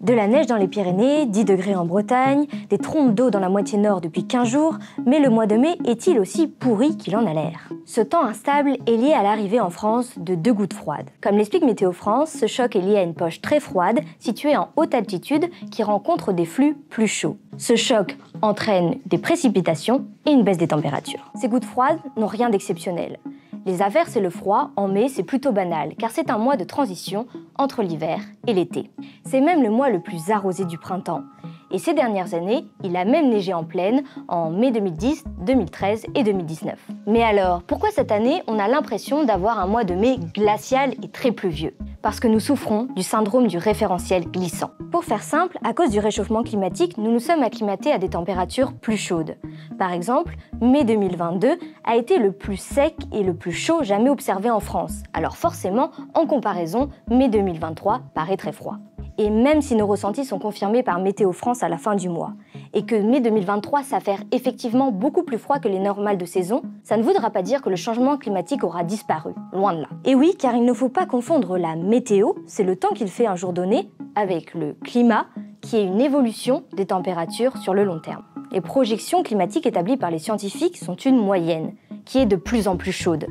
De la neige dans les Pyrénées, 10 degrés en Bretagne, des trompes d'eau dans la moitié nord depuis 15 jours, mais le mois de mai est-il aussi pourri qu'il en a l'air? Ce temps instable est lié à l'arrivée en France de 2 gouttes froides. Comme l'explique Météo France, ce choc est lié à une poche très froide située en haute altitude qui rencontre des flux plus chauds. Ce choc entraîne des précipitations et une baisse des températures. Ces gouttes froides n'ont rien d'exceptionnel. Les averses et le froid, en mai, c'est plutôt banal, car c'est un mois de transition entre l'hiver et l'été. C'est même le mois le plus arrosé du printemps. Et ces dernières années, il a même neigé en pleine en mai 2010, 2013 et 2019. Mais alors, pourquoi cette année, on a l'impression d'avoir un mois de mai glacial et très pluvieux? Parce que nous souffrons du syndrome du référentiel glissant. Pour faire simple, à cause du réchauffement climatique, nous nous sommes acclimatés à des températures plus chaudes. Par exemple, mai 2022 a été le plus sec et le plus chaud jamais observé en France. Alors forcément, en comparaison, mai 2023 paraît très froid. Et même si nos ressentis sont confirmés par Météo France à la fin du mois, et que mai 2023 s'avère effectivement beaucoup plus froid que les normales de saison, ça ne voudra pas dire que le changement climatique aura disparu, loin de là. Et oui, car il ne faut pas confondre la météo, c'est le temps qu'il fait un jour donné, avec le climat, qui est une évolution des températures sur le long terme. Les projections climatiques établies par les scientifiques sont une moyenne, qui est de plus en plus chaude.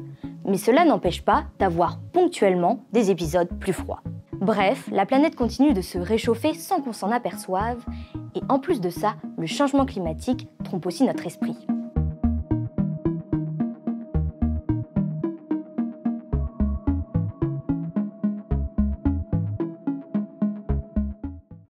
Mais cela n'empêche pas d'avoir ponctuellement des épisodes plus froids. Bref, la planète continue de se réchauffer sans qu'on s'en aperçoive, et en plus de ça, le changement climatique trompe aussi notre esprit.